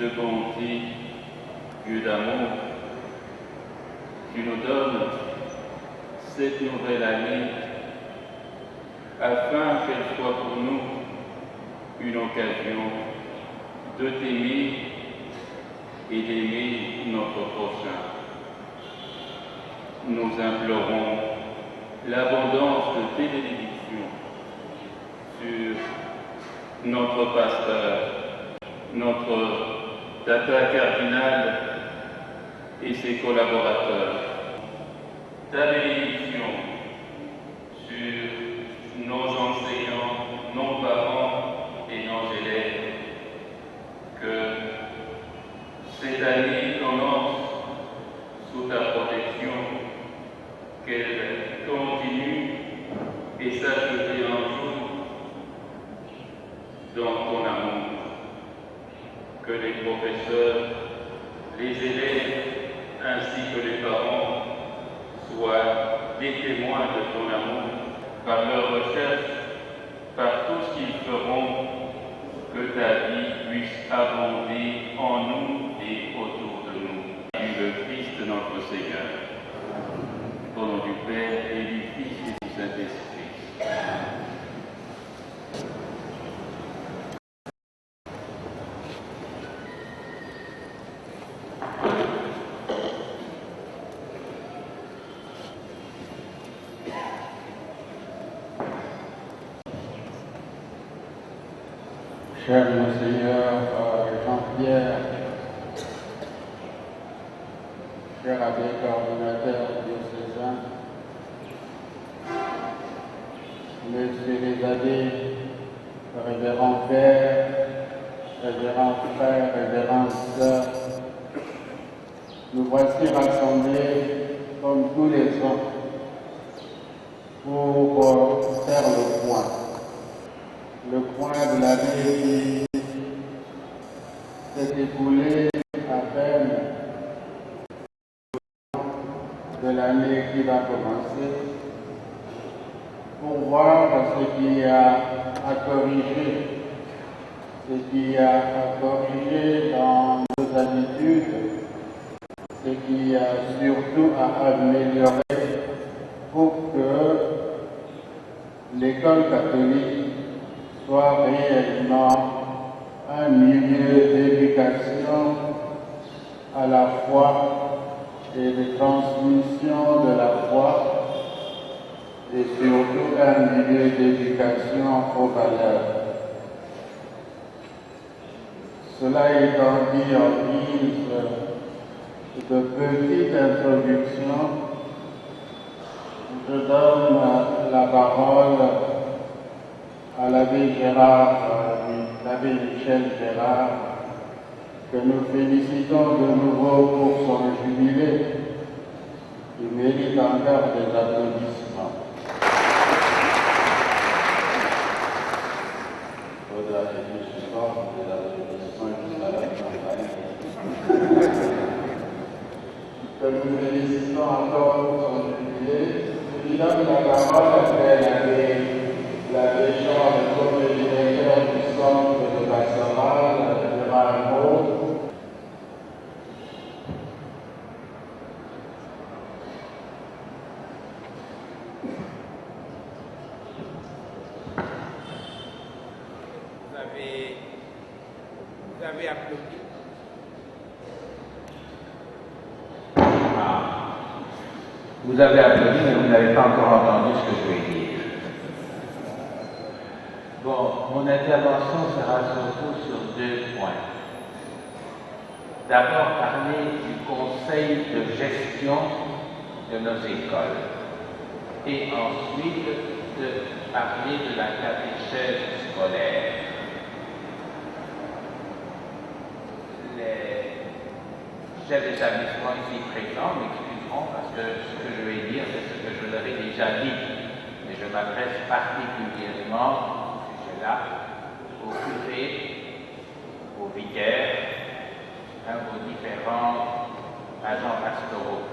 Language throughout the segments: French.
de bonté, Dieu d'amour, tu nous donnes cette nouvelle année afin qu'elle soit pour nous une occasion de t'aimer et d'aimer notre prochain. Nous implorons l'abondance de tes bénédictions sur notre pasteur, notre tata cardinal et ses collaborateurs. Ta bénédiction sur nos enseignants, nos parents et nos élèves. Que cette année commence sous ta protection, qu'elle continue et s'achève un jour dans ton amour. Que les professeurs, les élèves ainsi que les parents soient des témoins de ton amour par leur recherche, par tout ce qu'ils feront, que ta vie puisse abonder en nous et autour de nous. Le Christ notre Seigneur, au nom du Père et du Fils et du Saint-Esprit. Cher Monseigneur Jean-Pierre, cher abbé coordonnateur diocésain, messieurs les abbés, révérends pères, révérends frères, révérendes sœurs, nous voici rassemblés comme tous les ans pour faire le point de l'année qui s'est écoulée à peine de l'année qui va commencer, pour voir ce qui a à corriger, ce qui a à corriger dans nos habitudes, ce qui a surtout à améliorer pour que l'école catholique soit réellement un milieu d'éducation à la foi et de transmission de la foi et surtout un milieu d'éducation aux valeurs. Cela étant dit en guise de petite introduction, je donne la parole à l'abbé l'abbé Michel Gérard, que nous félicitons de nouveau pour son jubilé, qui mérite encore des applaudissements. Il faudra aider ce soir des applaudissements jusqu'à la campagne. Que nous félicitons encore pour son jubilé. Je donne la parole après l'abbé Jean, comme le directeur du centre de pastoral, de Marmot. Vous avez applaudi. Vous avez applaudi, mais vous n'avez pas encore entendu ce que je vais dire. Bon, mon intervention sera surtout sur 2 points. D'abord, parler du conseil de gestion de nos écoles. Et ensuite, parler de la catéchèse scolaire. Les chefs d'établissement ici présents m'excuseront parce que ce que je vais dire, c'est ce que je leur ai déjà dit. Mais je m'adresse particulièrement là, aux curés, aux vicaires, aux différents agents pastoraux.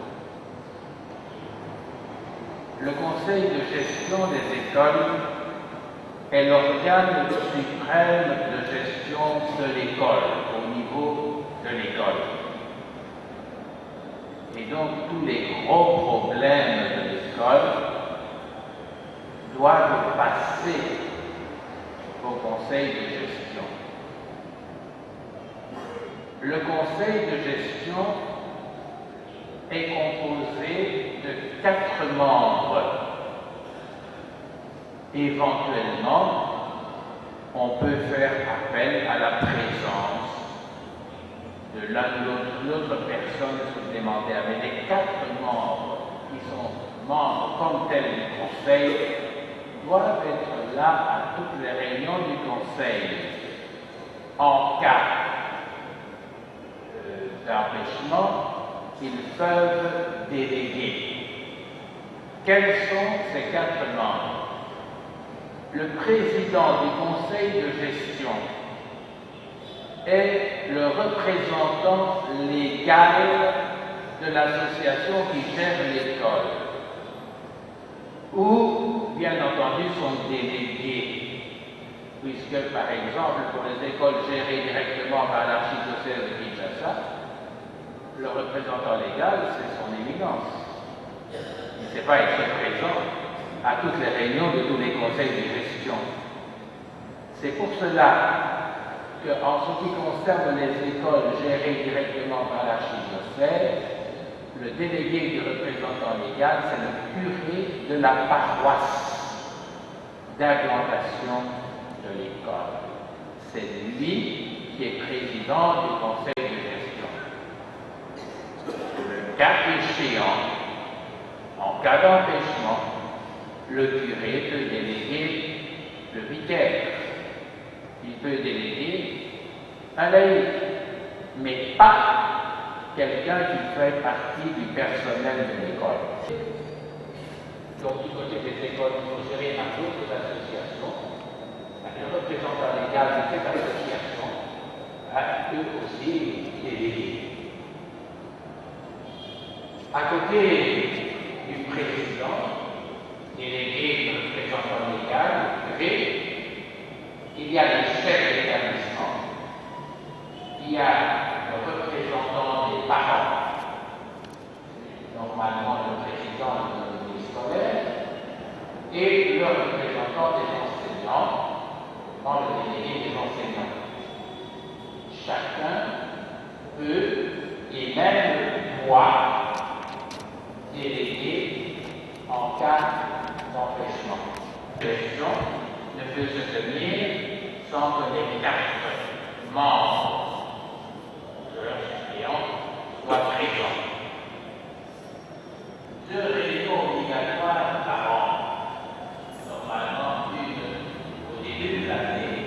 Le conseil de gestion des écoles est l'organe suprême de gestion de l'école au niveau disons, tous les gros problèmes de l'école doivent passer au conseil de gestion. Le conseil de gestion est composé de 4 membres. Éventuellement, on peut faire appel à la présence de l'autre personne supplémentaire. Mais les 4 membres qui sont membres comme tels du conseil doivent être là à toutes les réunions du conseil. En cas d'empêchement, ils peuvent déléguer. Quels sont ces 4 membres? Le président du conseil de gestion est le représentant légal de l'association qui gère l'école, ou, bien entendu, son délégué, puisque, par exemple, pour les écoles gérées directement par l'archidiocèse de Kinshasa, le représentant légal, c'est son éminence. Il ne sait pas être présent à toutes les réunions de tous les conseils de gestion. C'est pour cela qu'en ce qui concerne les écoles gérées directement par l'archidiocèse, le délégué du représentant légal, c'est le curé de la paroisse d'implantation de l'école. C'est lui qui est président du conseil de gestion. Le cas échéant, en cas d'empêchement, le curé peut déléguer le vicaire. Il peut déléguer un laïc, mais pas quelqu'un qui fait partie du personnel de l'école. Donc, du côté des écoles qui sont gérées par d'autres associations, le représentant légal de cette association peut aussi déléguer. À côté du président, délégué de représentant légal, il y a le chef d'établissement, il y a le représentant des parents, normalement le président de l'unité scolaire, et le représentant des enseignants, dans le délégué des enseignants. Chacun peut, et même moi, déléguer en cas d'empêchement. La gestion ne peut se tenir sans que les 4 membres de leur suppléant soient présents. 2 réunions obligatoires par an, normalement une au début de l'année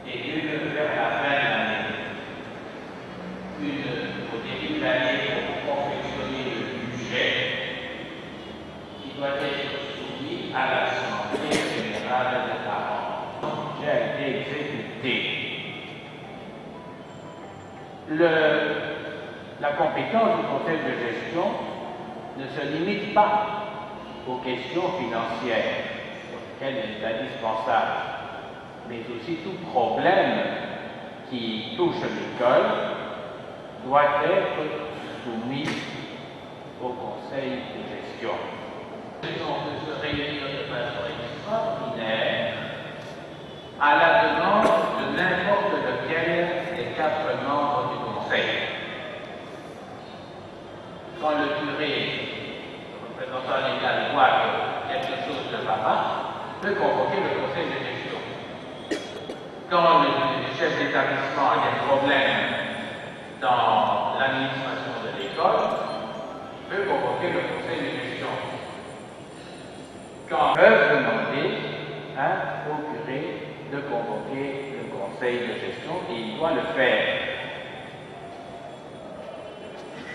et une vers la fin de l'année. Une au début de l'année pour confectionner le budget qui doit être soumis à l'Assemblée générale des parents. Qui a été exécuté. La compétence du conseil de gestion ne se limite pas aux questions financières, auxquelles il est indispensable, mais aussi tout problème qui touche l'école doit être soumis au conseil de gestion. On peut se réunir de façon extraordinaire à la demande de n'importe lequel des 4 membres du conseil. Quand le curé, le représentant légal, voit que quelque chose ne va pas, peut convoquer le conseil de gestion. Quand le chef d'établissement a des problèmes dans l'administration de l'école, il peut convoquer le conseil de gestion. Quand ils peuvent demander au curé de convoquer le conseil de gestion, et il doit le faire.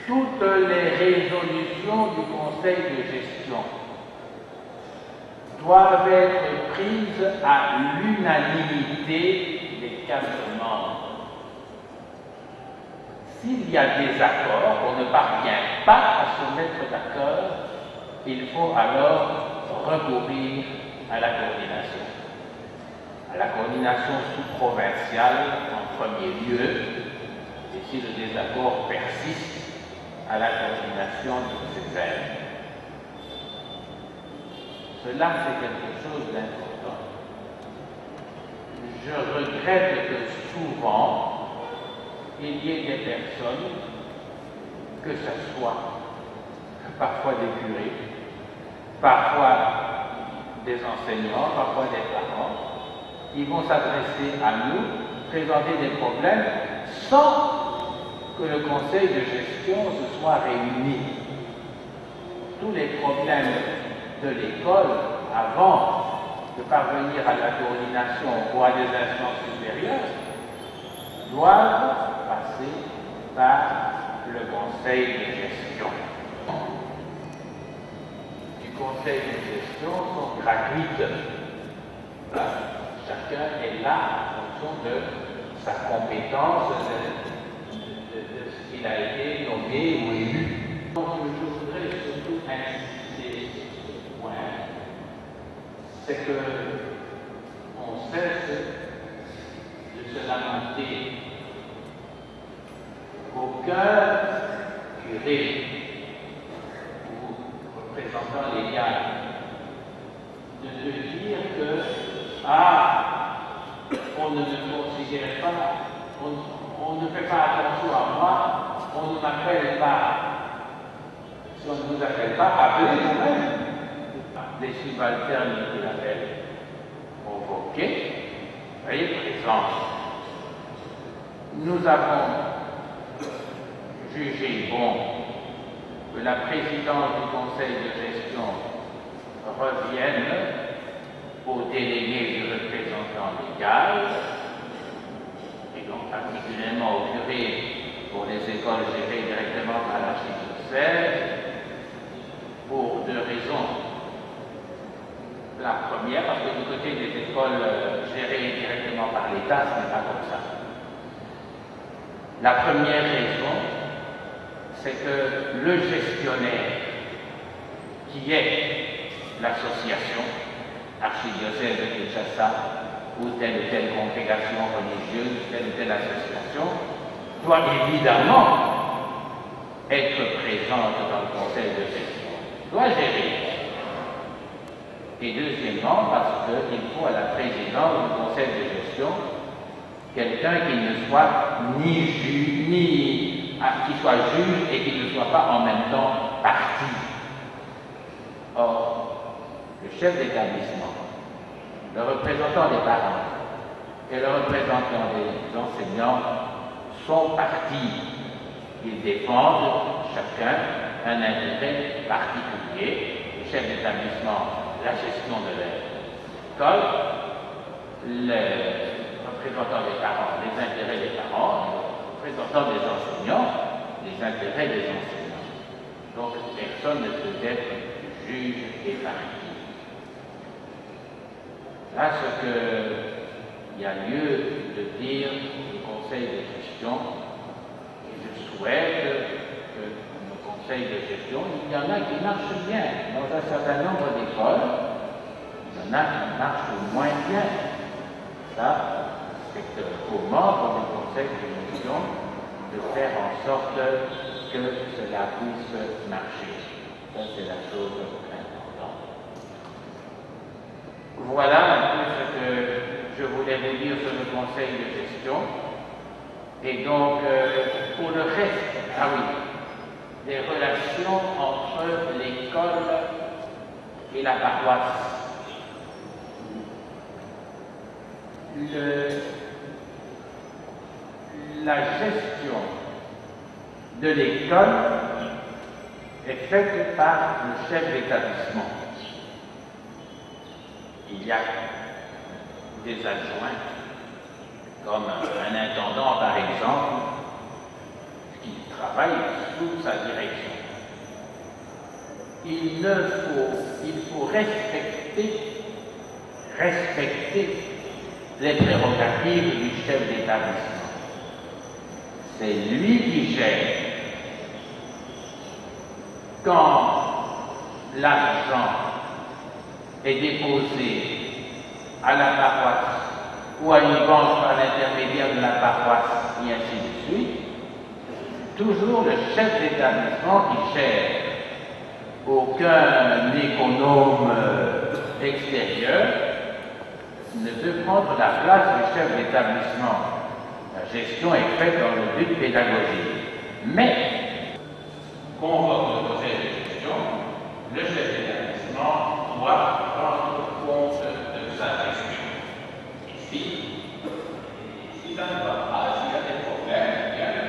Toutes les résolutions du conseil de gestion doivent être prises à l'unanimité des 4 membres. S'il y a des accords, on ne parvient pas à se mettre d'accord, il faut alors recourir à la coordination. À la coordination sous-provinciale en premier lieu, et si le désaccord persiste, à la coordination de ces aides. Cela, c'est quelque chose d'important. Je regrette que souvent, il y ait des personnes, que ce soit parfois des curés, parfois des enseignants, parfois des parents, qui vont s'adresser à nous, présenter des problèmes sans que le conseil de gestion se soit réuni. Tous les problèmes de l'école, avant de parvenir à la coordination ou à des instances supérieures, doivent passer par le conseil de gestion. Du conseil de gestion sont gratuites. Chacun est là en fonction de sa compétence, de ce qu'il a été nommé ou élu. Donc, je voudrais surtout insister sur ce point, c'est que on cesse de se lamenter. Aucun curé ou représentant légal ne peut dire que on ne me considère pas, on ne fait pas attention à moi, on ne m'appelle pas. Si on ne vous appelle pas, appelez vous-même. Les subalternes qui l'appellent convoqués, soyez présents. Nous avons jugé bon que la présidence du conseil de gestion revienne au délégué du représentant légal, et donc particulièrement au curé pour les écoles gérées directement par l'archidiocèse, pour deux raisons. La première, parce que du côté des écoles gérées directement par l'État, ce n'est pas comme ça. La première raison, c'est que le gestionnaire, qui est l'association archidiocèse de Kinshasa, ou telle congrégation religieuse, telle ou telle association, doit évidemment être présente dans le conseil de gestion, doit gérer. Et deuxièmement, parce qu'il faut à la présidence du conseil de gestion quelqu'un qui ne soit ni juge, qui soit juge et qui ne soit pas en même temps parti. Or, le chef d'établissement, le représentant des parents et le représentant des enseignants sont partis. Ils défendent chacun un intérêt particulier. Le chef d'établissement, la gestion de l'école, le représentant des parents, les intérêts des parents, le représentant des enseignants, les intérêts des enseignants. Donc personne ne peut être juge et parti. Là, ce qu'il y a lieu de dire au conseil de gestion, et je souhaite que le conseil de gestion, il y en a qui marchent bien dans un certain nombre d'écoles, il y en a qui marchent moins bien. Ça, c'est aux membres du conseil de gestion de faire en sorte que cela puisse marcher. Ça, c'est la chose importante. Voilà un peu ce que je voulais vous dire sur le conseil de gestion. Et donc, pour le reste, les relations entre l'école et la paroisse. La gestion de l'école est faite par le chef d'établissement. Il y a des adjoints, comme un intendant par exemple, qui travaille sous sa direction. Il faut respecter les prérogatives du chef d'établissement. C'est lui qui gère. Quand l'argent est déposé à la paroisse ou à une banque par l'intermédiaire de la paroisse, et ainsi de suite, toujours le chef d'établissement qui gère. Aucun économe extérieur ne peut prendre la place du chef d'établissement. La gestion est faite dans le but pédagogique. Mais, convoque le conseil de gestion, le chef d'établissement doit prendre compte de sa gestion. Ici, si ça ne va pas, s'il y a des problèmes, bien, le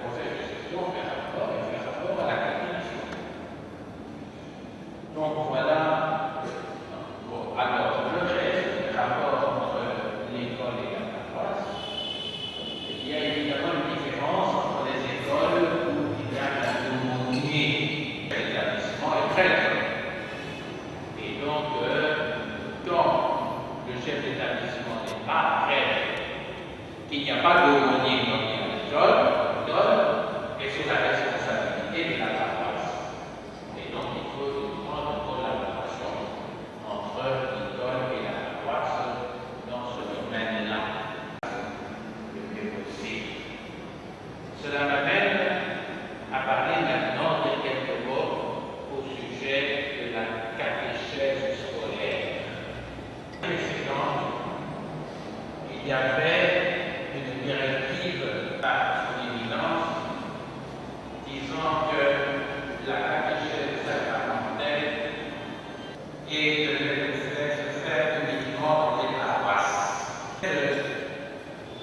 conseil de gestion fait rapport à la commission. Donc voilà. Bon, alors, le reste du rapport entre l'école et la paroisse, il y a évidemment une différence entre les écoles où il y a la autonomie de l'établissement et prêtre. Et donc, quand le chef d'établissement n'est pas prêtre, il n'y a pas d'aumônier dans l'école, et c'est la responsabilité de la paroisse. Et donc, il faut une grande collaboration entre l'école et la paroisse dans ce domaine-là, le mieux possible. Cela m'amène à parler maintenant de quelques mots au sujet de la catéchèse scolaire. Il y avait une directive par son éminence disant que la catéchèse sacramentelle et que se faire uniquement dans les paroisses. Cette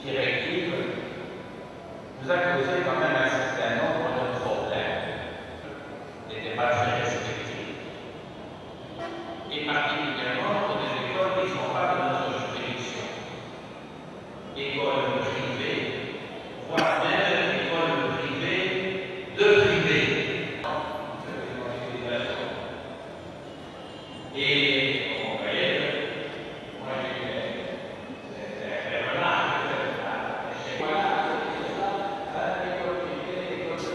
directive nous a causé quand même un certain nombre de problèmes. N'était pas très respectée. Et particulièrement pour des écoles qui ne sont pas de notre juridiction. Écoles privées, voire même écoles privées de privés. Et on voyait que moi j'ai des remarques chez moi, l'école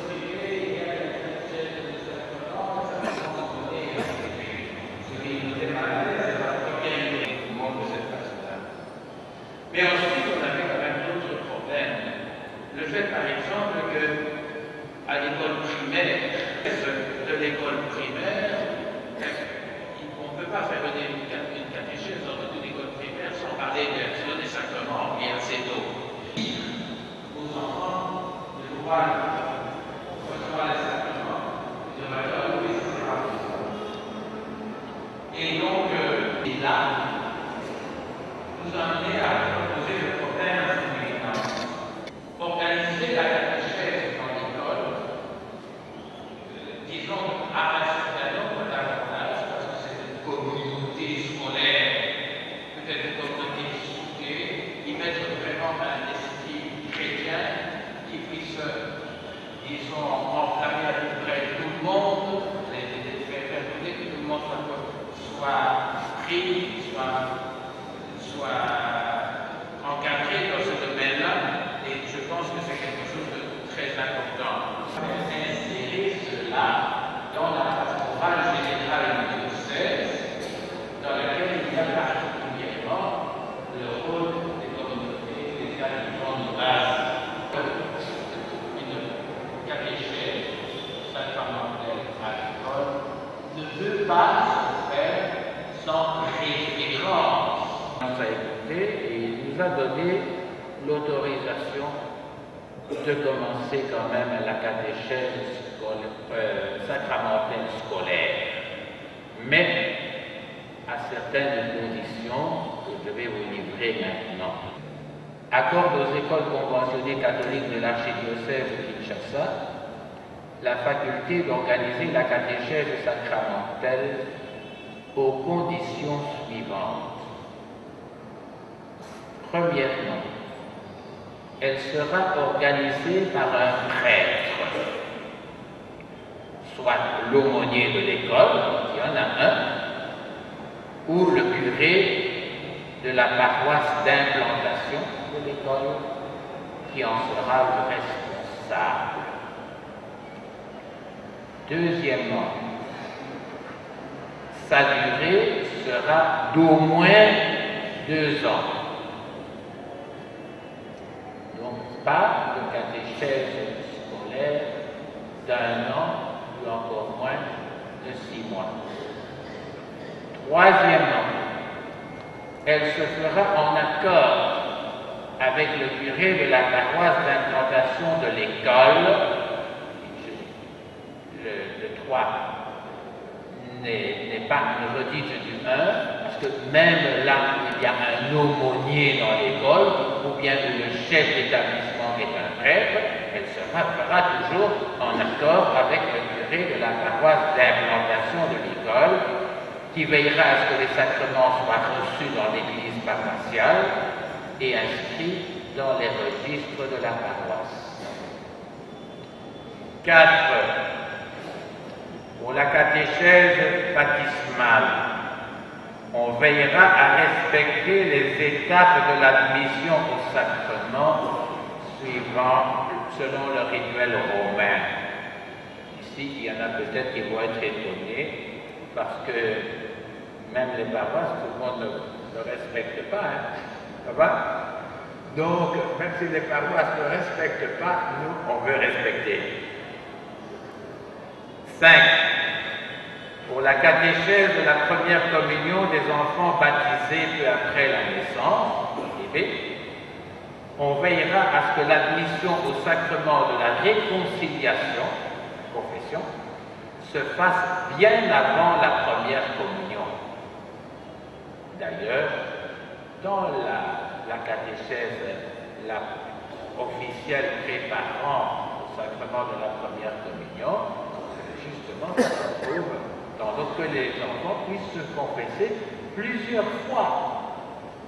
privée, il y a la chaîne de sacrement, ça va fonctionner. Ce qui nous est malade, c'est parce qu'il y a tout le monde de cette façon-là. Mais ensuite, on avait quand même d'autres problèmes. Le fait, par exemple, que à l'école primaire, de l'école primaire, on ne peut pas faire une catéchèse dans une école primaire sans parler des sacrements et assez d'eau. Aux enfants de pouvoir recevoir les sacrements, de valeur, oui, c'est pas possible. Et donc, et là, nous a amené à poser le problème à son éminence. Organiser la catéchèse dans l'école, disons, à un certain nombre d'avantages, parce que c'est une communauté scolaire, peut-être une communauté soudée, y mettre vraiment un esprit chrétien qui puisse, disons, enflammer à peu près tout le monde, faire que tout le monde soit pris, soit encadré dans ce domaine-là, et je pense que c'est quelque chose de très important. Insérer cela dans la pastorale générale du diocèse, dans laquelle il y a particulièrement le rôle des communautés ecclésiales qui font de base. Une catéchèse sacramentelle à l'école ne peut pas se faire sans référence. On nous a écouté et il nous a donné l'autorisation de commencer quand même la catéchèse sacramentelle scolaire, mais à certaines conditions que je vais vous livrer maintenant. Accorde aux écoles conventionnées catholiques de l'archidiocèse de Kinshasa la faculté d'organiser la catéchèse sacramentelle aux conditions suivantes. Premièrement, elle sera organisée par un prêtre, soit l'aumônier de l'école, il y en a un, ou le curé de la paroisse d'implantation de l'école, qui en sera le responsable. Deuxièmement, sa durée sera d'au moins 2 ans. Donc, pas de catéchèse scolaire d'1 an ou encore moins de 6 mois. Troisièmement, elle se fera en accord avec le curé de la paroisse d'implantation de l'école. Le 3 n'est pas une redite du 1, parce que même là, il y a un aumônier dans l'école, ou bien où le chef d'établissement est un prêtre, elle fera toujours en accord avec le curé de la paroisse d'implantation de l'école, qui veillera à ce que les sacrements soient reçus dans l'église paroissiale et inscrits dans les registres de la paroisse. 4. Pour la catéchèse baptismale, on veillera à respecter les étapes de l'admission au sacrement selon le rituel romain. Ici, il y en a peut-être qui vont être étonnés parce que même les paroisses, tout le monde ne respecte pas. Ça va? Donc, même si les paroisses ne respectent pas, nous, on veut respecter. 5. Pour la catéchèse de la première communion des enfants baptisés peu après la naissance, on veillera à ce que l'admission au sacrement de la réconciliation, confession, se fasse bien avant la première communion. D'ailleurs, dans la catéchèse officielle préparant au sacrement de la première communion, justement, ça se trouve dans l'ordre que les enfants puissent se confesser plusieurs fois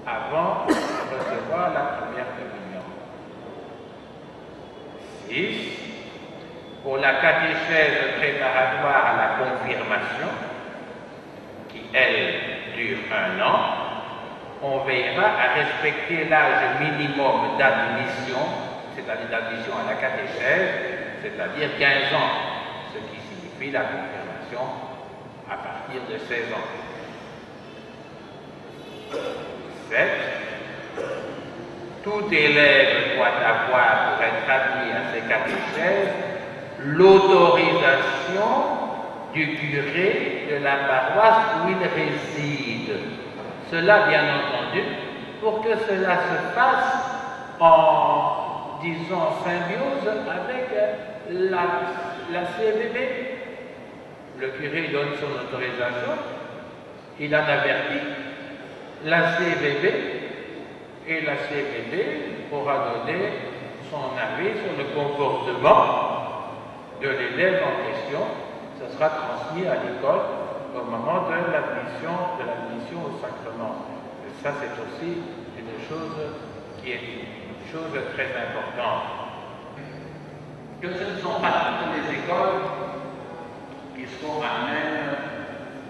avant de recevoir la première communion. 6. Pour la catéchèse préparatoire à la confirmation, qui, elle, dure 1 an, on veillera à respecter l'âge minimum d'admission, c'est-à-dire d'admission à la catéchèse, c'est-à-dire 15 ans, ce qui signifie la confirmation à partir de 16 ans. 7. Tout élève doit avoir, pour être admis à ces catéchèses, l'autorisation du curé de la paroisse où il réside. Cela, bien entendu, pour que cela se fasse en, disons, symbiose avec la CVB. Le curé donne son autorisation, il en avertit la CVB, et la CVB pourra donner son avis sur le comportement de l'élève en question. Ce sera transmis à l'école au moment de l'admission au sacrement. Et ça, c'est aussi une chose qui est une chose très importante. Que ce ne sont pas toutes les écoles qui seront à même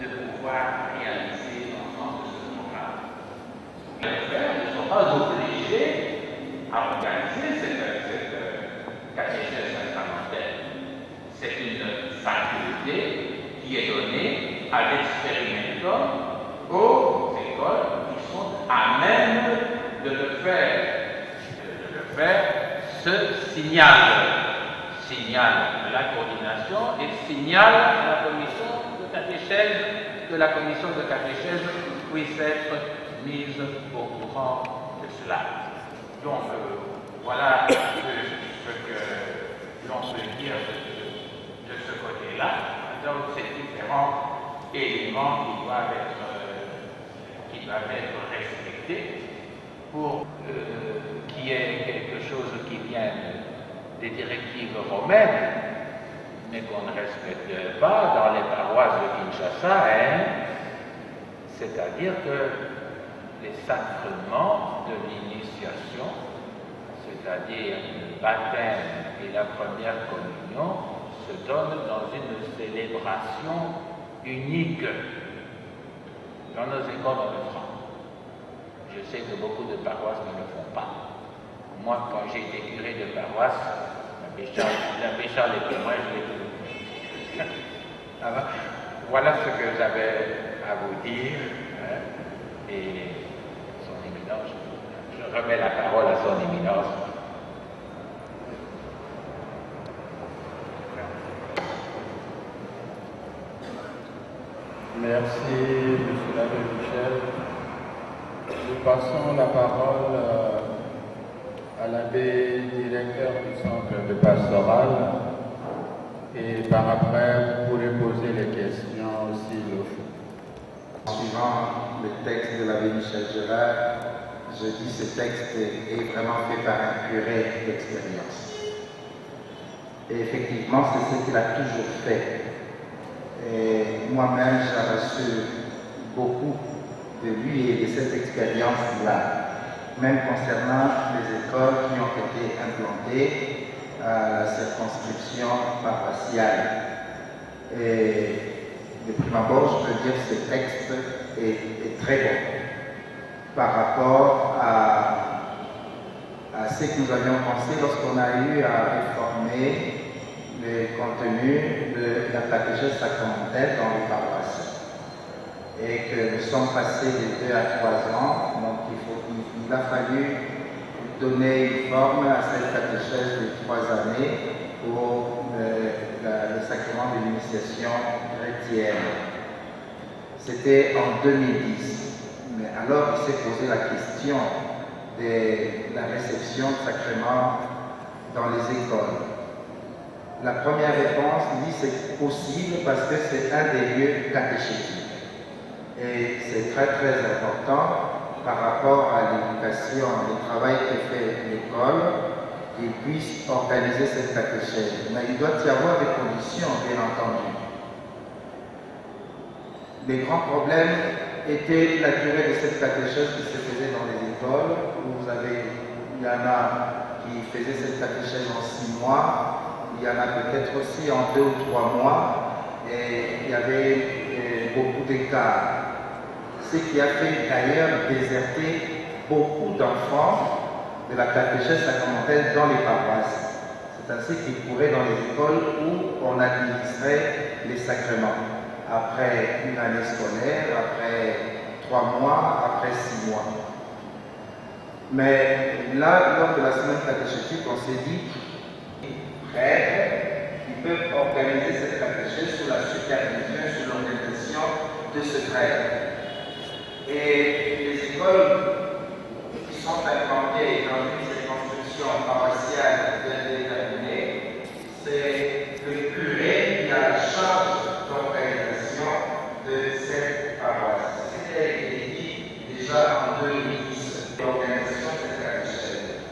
de pouvoir réaliser l'ensemble de ce programme. Les frères ne sont pas obligés à organiser cette catéchèse sacramentelle. C'est une faculté qui est donnée à l'expérimentum aux écoles qui sont à même de le faire. Ce signal de la coordination et signal de la commission de catéchèse, que la commission de catéchèse puisse être mise au courant de cela. Donc, voilà ce que l'on peut dire de ce côté-là. Donc, ces différents éléments qui doivent être respectés pour qu'il y ait quelque chose qui vienne des directives romaines, mais qu'on ne respecte pas dans les paroisses de Kinshasa, c'est-à-dire que les sacrements de l'initiation, c'est-à-dire le baptême et la première communion, se donnent dans une célébration unique. Dans nos écoles, on le fera. Je sais que beaucoup de paroisses ne le font pas. Moi, quand j'ai été curé de paroisse, l'abbé Charles et moi, je l'ai fait. Alors, voilà ce que j'avais à vous dire. Et son éminence, je remets la parole à son éminence. Merci, M. l'abbé Michel. Nous passons la parole à l'abbé directeur du centre de pastoral. Et par après, vous pourrez poser les questions aussi le faut. Suivant le texte de l'abbé Michel Gérard, je dis que ce texte est vraiment fait par un curé d'expérience. Et effectivement, c'est ce qu'il a toujours fait. Et moi-même, j'ai reçu beaucoup de lui et de cette expérience-là, même concernant les écoles qui ont été implantées à la circonscription paroissiale. Et de prime abord, je peux dire que ce texte est très bon par rapport à ce que nous avions pensé lorsqu'on a eu à réformer le contenu de la catéchèse sacramentelle dans les paroisses. Et que nous sommes passés de 2 à 3 ans, donc il a fallu donner une forme à cette catéchèse de 3 années pour le sacrement de l'initiation chrétienne. C'était en 2010. Mais alors il s'est posé la question de la réception de sacrement dans les écoles. La première réponse dit que c'est possible parce que c'est un des lieux catéchétiques. Et c'est très très important par rapport à l'éducation, le travail que fait l'école, qu'ils puissent organiser cette catéchèse. Mais il doit y avoir des conditions, bien entendu. Les grands problèmes étaient la durée de cette catéchèse qui se faisait dans les écoles, où il y en a qui faisaient cette catéchèse en 6 mois, il y en a peut-être aussi en 2 ou 3 mois, et il y avait beaucoup d'écarts. Ce qui a fait d'ailleurs déserter beaucoup d'enfants de la catéchèse sacramentelle dans les paroisses. C'est ainsi qu'ils couraient dans les écoles où on administrait les sacrements. Après une année scolaire, après 3 mois, après 6 mois. Mais là, lors de la semaine catéchétique, on s'est dit prêtres qui peuvent organiser cette catéchèse sous la supervision, sous l'organisation de ce prêtre. Et les écoles qui sont implantées dans une circonscription paroissiale bien déterminée, c'est le curé qui a la charge d'organisation de cette paroisse. C'était dit déjà en 2010, l'organisation de cette catéchèse.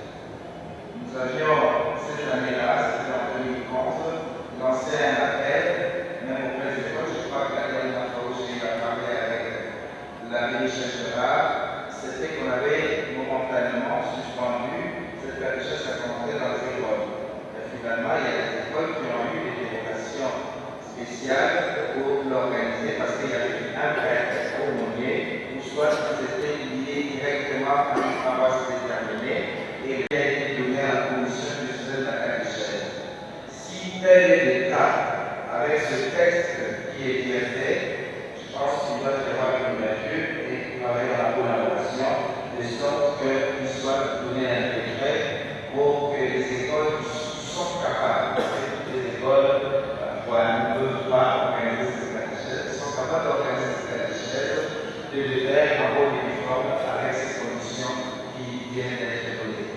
Nous avions cette année-là, c'était en 2011, lancé un appel, même auprès des écoles. Je crois que la dernière fois où j'ai parlé avec l'abbé Michel Gérard, c'était qu'on avait momentanément suspendu cette catéchèse sacramentelle dans les écoles. Et finalement, il y a des écoles qui ont eu des dérogations spéciales pour l'organiser parce qu'il y avait un prêtre aumônier, ou soit ils étaient liés directement à une paroisse déterminée et il a été donné à la commission de la catéchèse. Si tel est le cas, avec ce texte qui est bien fait, je pense qu'il doit y avoir une ouverture et avec la collaboration, de sorte qu'il soit donné un décret pour que les écoles qui sont capables, toutes les écoles ne peuvent pas organiser cette catéchèse, sont capables d'organiser cette catéchèse, de le faire en bonne uniforme avec ces conditions qui viennent d'être données.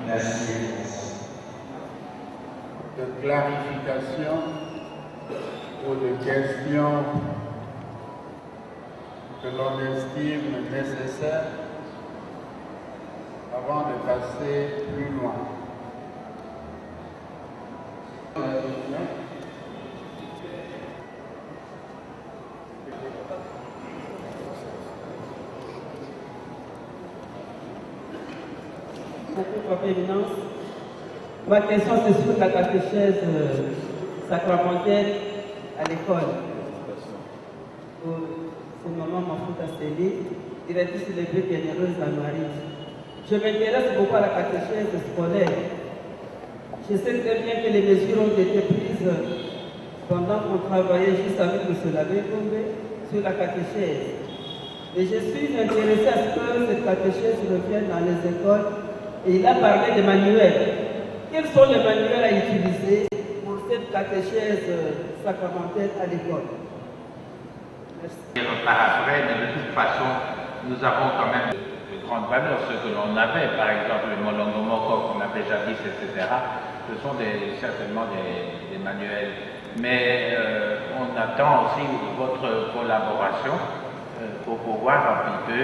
Merci. De clarification ou de questions que l'on estime nécessaires avant de passer plus loin. Votre Éminence, ma question c'est sur la catéchèse sacramentelle à l'école. C'est maman Mafouta Seli, directrice des Vœux Bienheureuses à Marie. Je m'intéresse beaucoup à la catéchèse scolaire. Je sais très bien que les mesures ont été prises pendant qu'on travaillait juste avec M. l'abbé Tombé sur la catéchèse. Et je suis intéressée à ce que cette catéchèse revienne dans les écoles. Et il a parlé de manuels. Quels sont les manuels à utiliser pour cette catéchèse sacramentelle à l'école? Par après, mais de toute façon, nous avons quand même de grandes valeurs, ce que l'on avait, par exemple le Molongomoko qu'on appelait jadis, etc. Ce sont certainement des manuels. Mais on attend aussi votre collaboration pour pouvoir un petit peu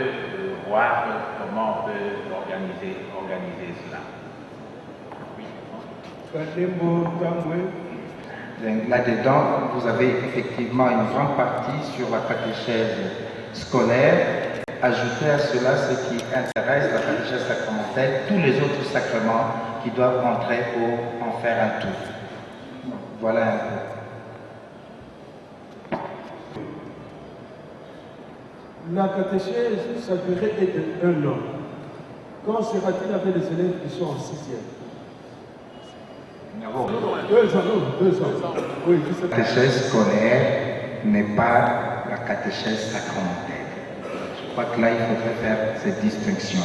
voir comment on peut organiser cela. Là-dedans, vous avez effectivement une grande partie sur la catéchèse scolaire. Ajoutez à cela ce qui intéresse la catéchèse sacramentelle, tous les autres sacrements qui doivent rentrer pour en faire un tout. Voilà un peu. La catéchèse, ça devrait être un an. Quand sera-t-il avec les élèves qui sont en 6e? 2 ans. Oui, la catéchèse scolaire n'est pas la catéchèse sacramentelle. Je crois que là, il faudrait faire cette distinction.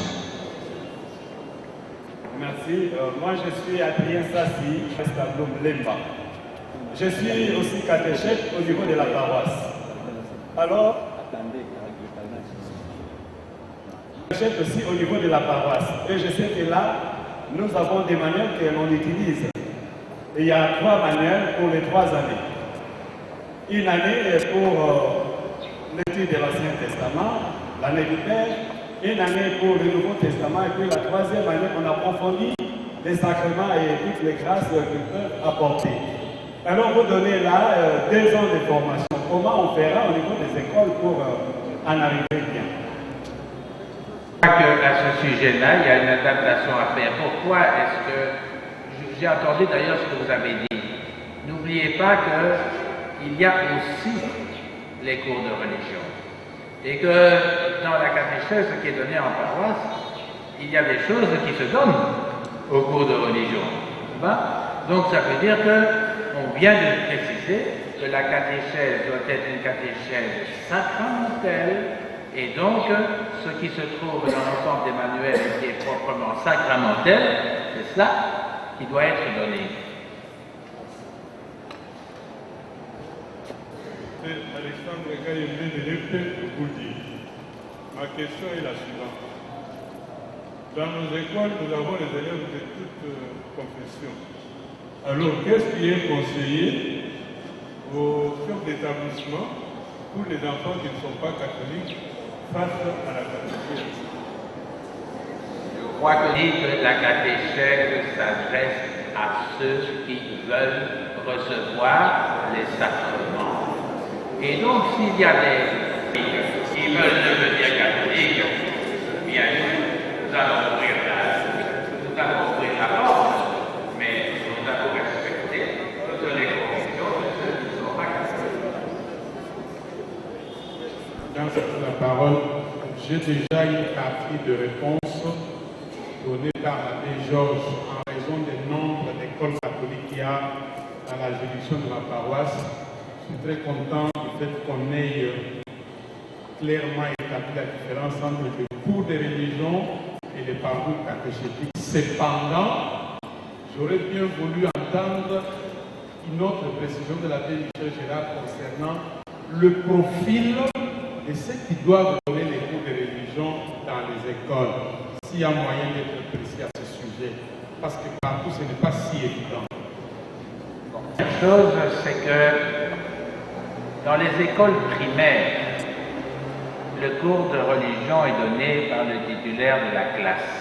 Merci. Moi, je suis Adrien Sassi, Establo Lemba. Je suis aussi catéchète au niveau de la paroisse. Alors, catéchète aussi au niveau de la paroisse. Et je sais que là, nous avons des manuels que l'on utilise. Et il y a 3 manuels pour les 3 années. Une année est pour l'étude de l'Ancien Testament, l'année du Père, une année pour le Nouveau Testament, et puis la 3e année, on approfondit les sacrements et toutes les grâces qu'ils peuvent apporter. Alors, vous donnez là 2 ans de formation. Comment on fera au niveau des écoles pour en arriver bien? Je crois qu'à ce sujet-là, il y a une adaptation à faire. Pourquoi est-ce que... J'ai entendu d'ailleurs ce que vous avez dit. N'oubliez pas qu'il y a aussi les cours de religion. Et que dans la catéchèse qui est donnée en paroisse, il y a des choses qui se donnent au cours de religion. Donc ça veut dire qu'on vient de préciser que la catéchèse doit être une catéchèse sacramentelle, et donc ce qui se trouve dans l'ensemble des manuels qui est proprement sacramentel, c'est cela qui doit être donné. Alexandre ma question est la suivante. Dans nos écoles, nous avons les élèves de toutes confessions. Alors, qu'est-ce qui est conseillé aux chefs d'établissement pour les enfants qui ne sont pas catholiques face à la catéchèse? Je crois que la catéchèse s'adresse à ceux qui veulent recevoir les sacrements. Et donc, s'il y a des qui veulent devenir catholiques, bien sûr, nous allons ouvrir la porte, mais nous allons respecter toutes les convictions de ceux qui ne sont pas catholiques. Dans la parole, j'ai déjà une partie de réponse donnée par l'abbé Georges en raison du nombre d'écoles catholiques qu'il y a dans la juridiction de ma paroisse. Je suis très content du fait qu'on ait clairement établi la différence entre les cours de religion et les parcours catéchétiques. Cependant, j'aurais bien voulu entendre une autre précision de l'abbé Michel Gérard concernant le profil de ceux qui doivent donner les cours de religion dans les écoles. S'il y a moyen d'être précis à ce sujet, parce que partout ce n'est pas si évident. La chose, c'est que dans les écoles primaires, le cours de religion est donné par le titulaire de la classe.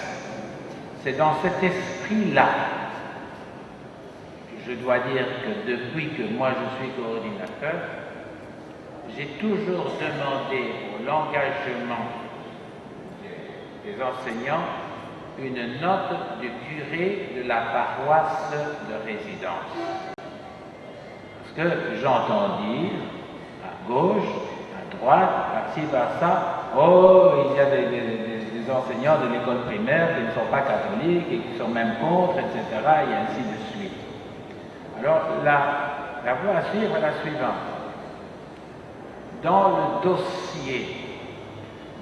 C'est dans cet esprit-là, je dois dire que depuis que moi je suis coordinateur, j'ai toujours demandé pour l'engagement des enseignants une note du curé de la paroisse de résidence. Parce que j'entends dire, à gauche, à droite, par-ci, par-ça, oh, il y a des enseignants de l'école primaire qui ne sont pas catholiques et qui sont même contre, etc., et ainsi de suite. Alors, la voie à suivre est la suivante. Dans le dossier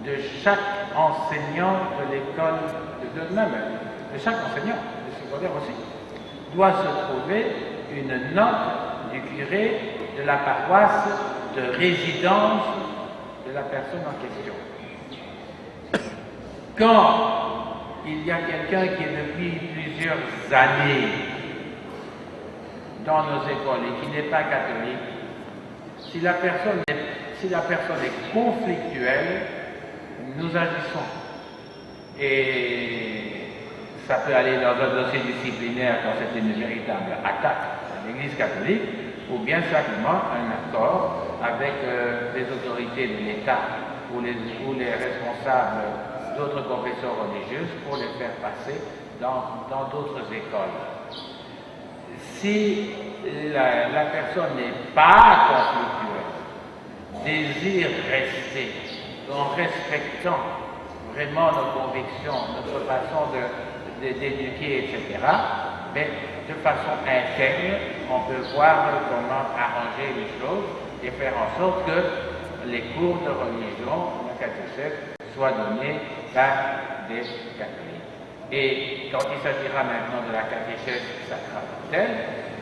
de chaque enseignant de l'école, de chaque enseignant, de secondaire aussi, doit se trouver une note du curé de la paroisse de résidence la personne en question. Quand il y a quelqu'un qui est depuis plusieurs années dans nos écoles et qui n'est pas catholique, si la personne est conflictuelle, nous agissons. Et ça peut aller dans un dossier disciplinaire quand c'est une véritable attaque à l'Église catholique, ou bien simplement un accord avec les autorités de l'État ou les responsables d'autres confessions religieuses pour les faire passer dans d'autres écoles. Si la personne n'est pas conflictuelle, désire rester en respectant vraiment nos convictions, notre façon d'éduquer, etc., mais de façon interne, on peut voir comment arranger les choses et faire en sorte que les cours de religion, la catéchèse, soient donnés par des catholiques. Et quand il s'agira maintenant de la catéchèse sacramentelle,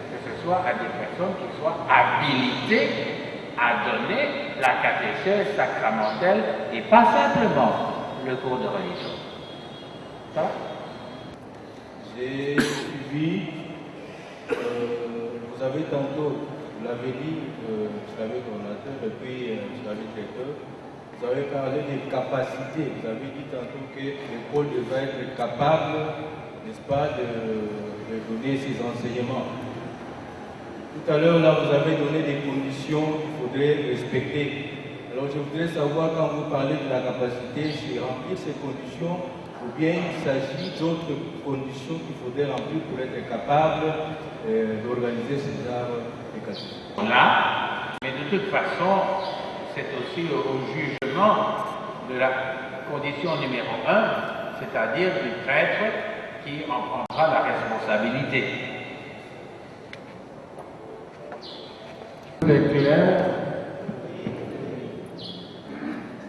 que ce soit à des personnes qui soient habilitées à donner la catéchèse sacramentelle et pas simplement le cours de religion. Ça va? J'ai suivi, vous avez tantôt, vous l'avez dit, vous savez donateur, et puis vous avez traiteur, vous avez parlé des capacités, vous avez dit tantôt que l'école devait être capable, n'est-ce pas, de donner ses enseignements. Tout à l'heure, là, vous avez donné des conditions qu'il faudrait respecter. Alors, je voudrais savoir, quand vous parlez de la capacité, c'est remplir ces conditions, ou bien il s'agit d'autres conditions qu'il faudrait remplir pour être capable d'organiser ces arts éducatifs. Là, mais de toute façon, c'est aussi au jugement de la condition numéro 1, c'est-à-dire du prêtre qui en prendra la responsabilité. C'est clair.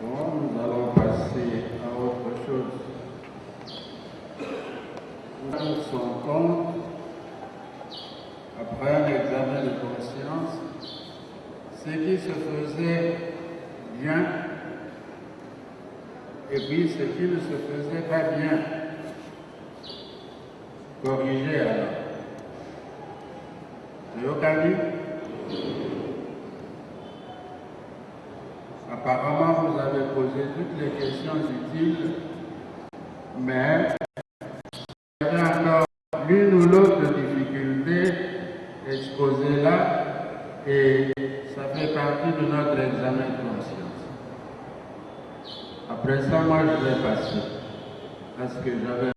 Bon, nous allons passer à autre chose. Pour son compte, après un examen de conscience, ce qui se faisait bien et puis ce qui ne se faisait pas bien. Corriger alors. Yokani? Apparemment, vous avez posé toutes les questions utiles, mais il y avait encore l'une ou l'autre difficulté exposée là, et ça fait partie de notre examen de conscience. Après ça, moi, je vais passer, parce que j'avais